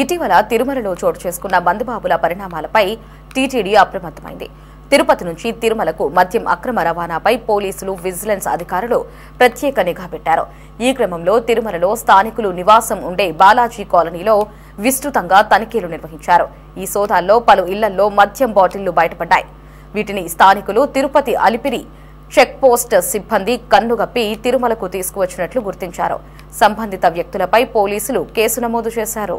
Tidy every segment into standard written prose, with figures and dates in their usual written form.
ఇటీవల తిరుమలలో చోటు చేసుకున్న మందుబాబుల పరిణామాలపై టీటీడీ అప్రమత్తమైంది. తిరుపతి నుంచి తిరుమలకు మద్యం అక్రమ రవాణాపై పోలీసులు, విజిలెన్స్ అధికారులు ప్రత్యేక నిఘా పెట్టారు. ఈ క్రమంలో తిరుమలలో స్థానికులు నివాసం ఉండే బాలాజీ కాలనీలో విస్తృతంగా తనిఖీలు నిర్వహించారు. ఈ సోదాల్లో పలు ఇళ్లలో మద్యం బాటిళ్లు బయటపడ్డాయి. వీటిని స్థానికులు తిరుపతి అలిపిరి చెక్పోస్ట్ సిబ్బంది కన్నుగప్పి తిరుమలకు తీసుకువచ్చినట్లు గుర్తించారు. సంబంధిత వ్యక్తులపై పోలీసులు కేసు నమోదు చేశారు.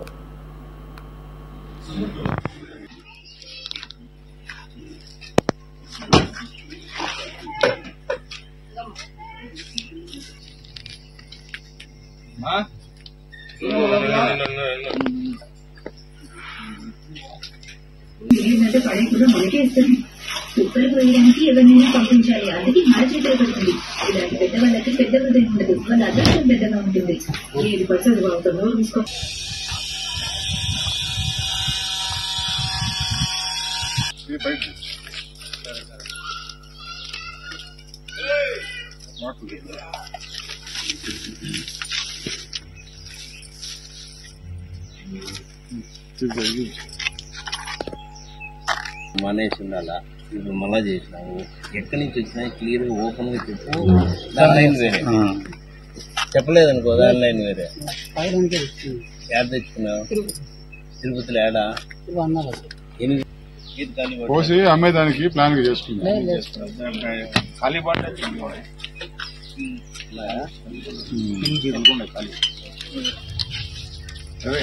కుక్కలు పోయడానికి ఎవరినైనా పంపించాలి. అందుకే మన చేతిలో పడుతుంది. ఇలాంటి పెద్దవాళ్ళకి పెద్ద హృదయం ఉండదు. వాళ్ళ అదృష్టం పెద్దగా ఉంటుంది. ఏది పచ్చదు అవుతుందో తీసుకో. మానేసి ఉండాలా. ఇప్పుడు మళ్ళా చేసినావు. ఎక్కడి నుంచి వచ్చినా క్లియర్ ఓపెన్ గా చెప్పు. దాని లైన్ వేరే చెప్పలేదు అనుకో, దాని లైన్ వేరే. యాడ్ తెచ్చుకున్నావు తిరుపతిలో యాడా పోసి అమ్మేదానికి ప్లాన్ చేసుకున్నాం. ఖాళీ బాట సరే